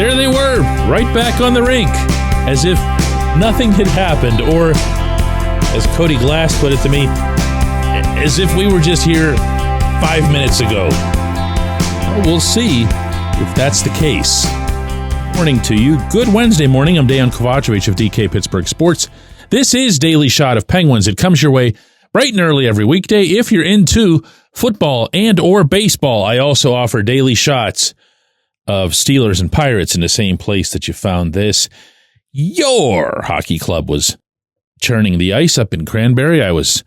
there they were, right back on the rink, as if nothing had happened, or, as Cody Glass put it to me, as if we were just here 5 minutes ago. Well, we'll see if that's the case. Morning to you. Good Wednesday morning. I'm Dejan Kovacevic of DK Pittsburgh Sports. This is Daily Shot of Penguins. It comes your way bright and early every weekday. If you're into football and or baseball, I also offer daily shots of Steelers and Pirates in the same place that you found this. Your hockey club was churning the ice up in Cranberry. I was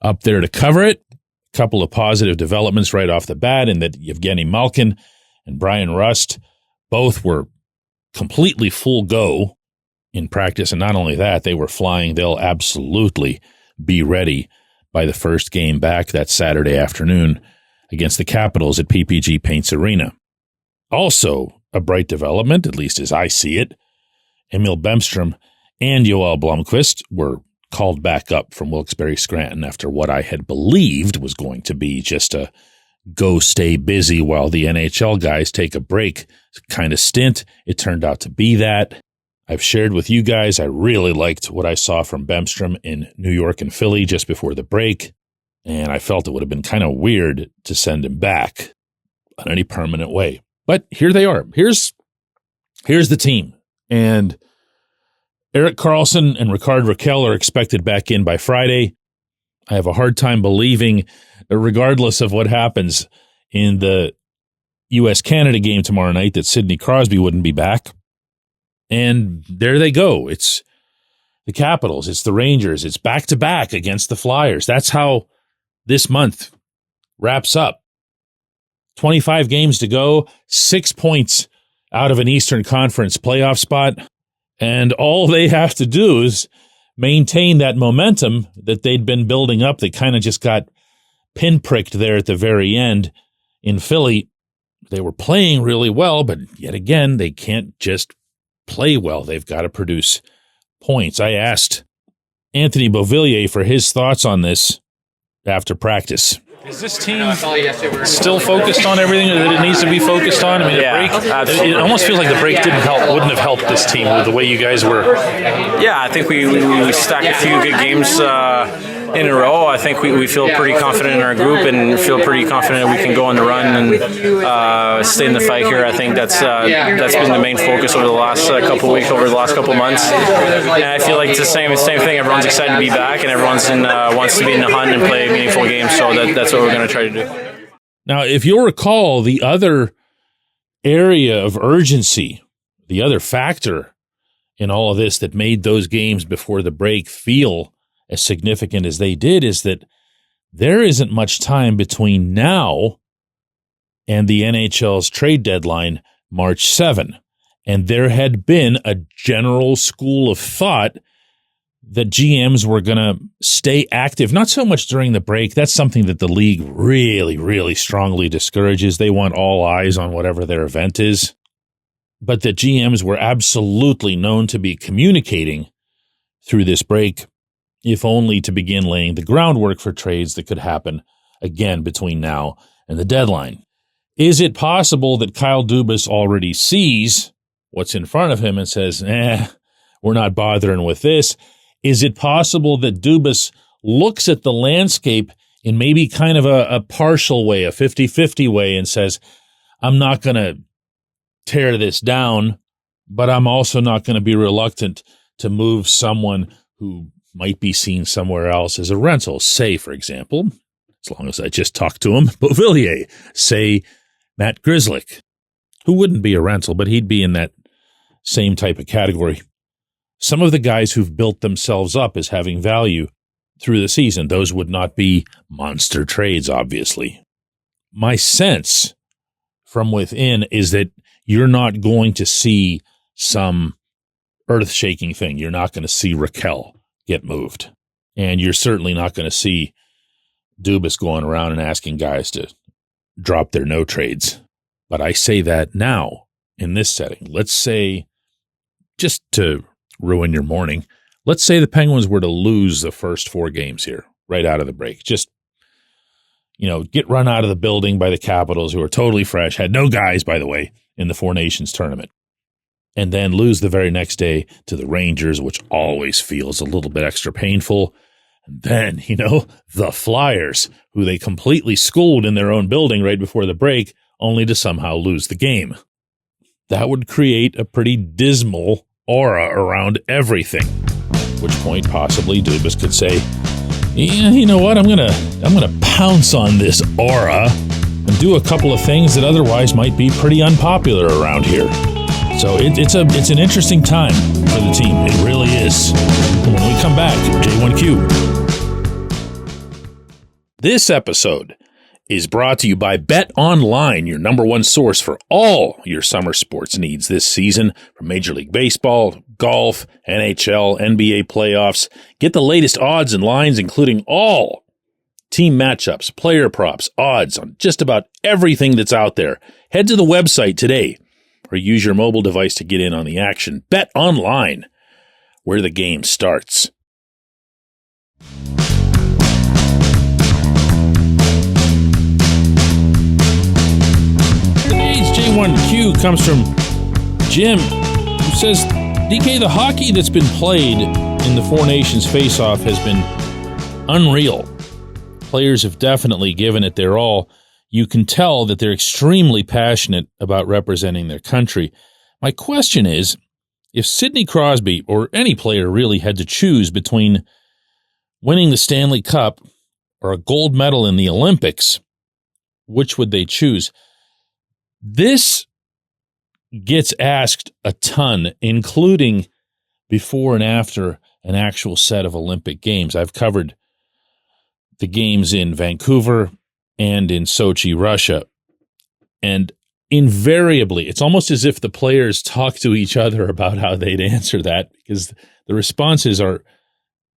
up there to cover it. A couple of positive developments right off the bat in that Evgeny Malkin and Brian Rust both were completely full go in practice. And not only that, they were flying. They'll absolutely be ready by the first game back that Saturday afternoon against the Capitals at PPG Paints Arena. Also, a bright development, at least as I see it, Emil Bemstrom and Joel Blomqvist were called back up from Wilkes-Barre Scranton after what I had believed was going to be just a go stay busy while the NHL guys take a break kind of stint. It turned out to be that. I've shared with you guys, I really liked what I saw from Bemstrom in New York and Philly just before the break, and I felt it would have been kind of weird to send him back in any permanent way. But here they are. Here's the team. And Erik Karlsson and Rickard Rakell are expected back in by Friday. I have a hard time believing, regardless of what happens in the US-Canada game tomorrow night, that Sidney Crosby wouldn't be back. And there they go. It's the Capitals. It's the Rangers. It's back-to-back against the Flyers. That's how this month wraps up. 25 games to go, 6 points out of an Eastern Conference playoff spot, and all they have to do is maintain that momentum that they'd been building up. They kind of just got pinpricked there at the very end in Philly. They were playing really well, but yet again, they can't just play well. They've got to produce points. I asked Anthony Beauvillier for his thoughts on this after practice. Is this team still focused on everything that it needs to be focused on? I mean, it almost feels like the break wouldn't have helped this team with the way you guys were. Yeah, I think we stacked a few good games in a row. I think we feel pretty confident in our group and feel pretty confident we can go on the run and stay in the fight here. I think that's been the main focus over the last couple of weeks, over the last couple of months. And I feel like it's the same thing. Everyone's excited to be back, and everyone's wants to be in the hunt and play meaningful games. So that's what we're going to try to do. Now, if you'll recall, the other area of urgency, the other factor in all of this that made those games before the break feel as significant as they did, is that there isn't much time between now and the NHL's trade deadline, March 7. And there had been a general school of thought that GMs were going to stay active, not so much during the break. That's something that the league really, really strongly discourages. They want all eyes on whatever their event is. But that GMs were absolutely known to be communicating through this break, if only to begin laying the groundwork for trades that could happen again between now and the deadline. Is it possible that Kyle Dubas already sees what's in front of him and says, we're not bothering with this? Is it possible that Dubas looks at the landscape in maybe kind of a partial way, a 50-50 way, and says, I'm not going to tear this down, but I'm also not going to be reluctant to move someone who might be seen somewhere else as a rental? Say, for example, as long as I just talked to him, Beauvillier, say Matt Grzelcyk, who wouldn't be a rental, but he'd be in that same type of category. Some of the guys who've built themselves up as having value through the season, those would not be monster trades, obviously. My sense from within is that you're not going to see some earth-shaking thing. You're not going to see Rakell get moved. And you're certainly not going to see Dubas going around and asking guys to drop their no trades. But I say that now in this setting. Let's say, just to ruin your morning, let's say the Penguins were to lose the first 4 games here right out of the break. Just, get run out of the building by the Capitals, who are totally fresh, had no guys, by the way, in the Four Nations tournament. and then lose the very next day to the Rangers, which always feels a little bit extra painful. And then, the Flyers, who they completely schooled in their own building right before the break, only to somehow lose the game. That would create a pretty dismal aura around everything. At which point, possibly, Dubas could say, yeah, you know what, I'm gonna pounce on this aura and do a couple of things that otherwise might be pretty unpopular around here. So it's an interesting time for the team. It really is. When we come back, J1Q. This episode is brought to you by Bet Online, your number one source for all your summer sports needs this season, from Major League Baseball, golf, NHL, NBA playoffs. Get the latest odds and lines, including all team matchups, player props, odds on just about everything that's out there. Head to the website today or use your mobile device to get in on the action. Bet Online, where the game starts. Today's J1Q comes from Jim, who says, DK, the hockey that's been played in the Four Nations face-off has been unreal. Players have definitely given it their all. You can tell that they're extremely passionate about representing their country. My question is, if Sidney Crosby or any player really had to choose between winning the Stanley Cup or a gold medal in the Olympics, which would they choose? This gets asked a ton, including before and after an actual set of Olympic Games. I've covered the games in Vancouver and in Sochi, Russia. And invariably, it's almost as if the players talk to each other about how they'd answer that, because the responses are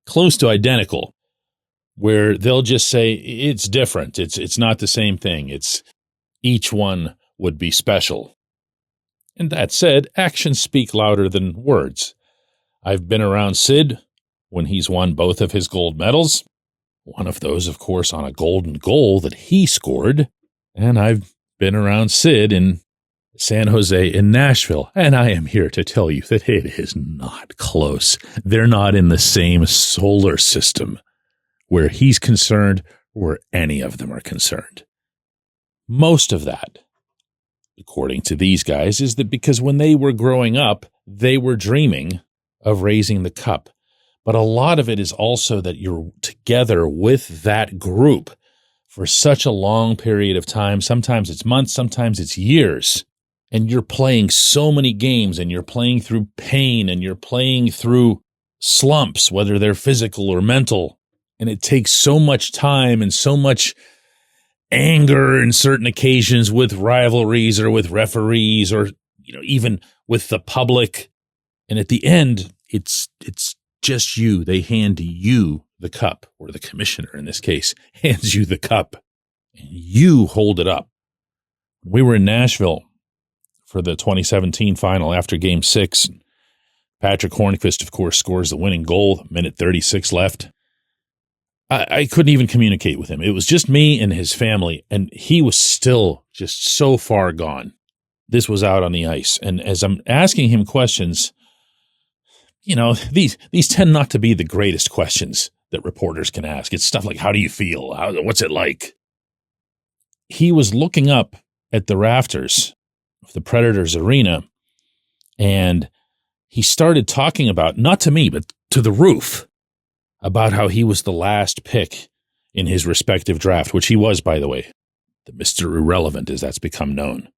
close to identical, where they'll just say, it's different. It's not the same thing. It's each one would be special. And that said, actions speak louder than words. I've been around Sid when he's won both of his gold medals. One of those, of course, on a golden goal that he scored. And I've been around Sid in San Jose and Nashville. And I am here to tell you that it is not close. They're not in the same solar system where he's concerned, where any of them are concerned. Most of that, according to these guys, is that because when they were growing up, they were dreaming of raising the cup. But a lot of it is also that you're together with that group for such a long period of time. Sometimes it's months, sometimes it's years. And you're playing so many games, and you're playing through pain, and you're playing through slumps, whether they're physical or mental. And it takes so much time and so much anger in certain occasions with rivalries or with referees or, even with the public. And at the end, it's just you. They hand you the cup, or the commissioner in this case hands you the cup, and you hold it up. We were in Nashville for the 2017 final after Game 6. Patrick Hornqvist, of course, scores the winning goal, minute 36 left. I couldn't even communicate with him. It was just me and his family, and he was still just so far gone. This was out on the ice, and as I'm asking him questions, these tend not to be the greatest questions that reporters can ask. It's stuff like, how do you feel? What's it like? He was looking up at the rafters of the Predators arena, and he started talking about, not to me, but to the roof, about how he was the last pick in his respective draft, which he was, by the way, the Mr. Irrelevant, as that's become known.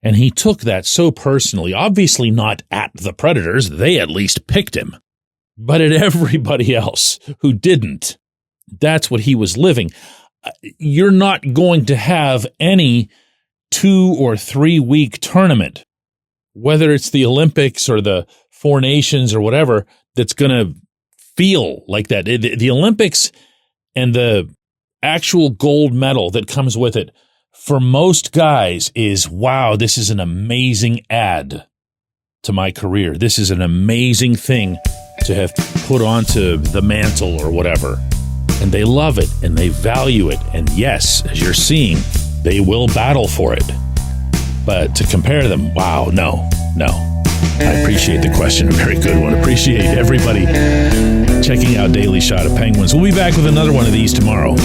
And he took that so personally, obviously not at the Predators. They at least picked him. But at everybody else who didn't. That's what he was living. You're not going to have any 2 or 3 week tournament, whether it's the Olympics or the Four Nations or whatever, that's going to feel like that. The Olympics and the actual gold medal that comes with it, for most guys, is, wow, this is an amazing add to my career. This is an amazing thing to have put onto the mantle or whatever. And they love it and they value it. And yes, as you're seeing, they will battle for it. But to compare them, wow, no. Appreciate the question. A very good one. Appreciate everybody checking out Daily Shot of Penguins. We'll be back with another one of these tomorrow.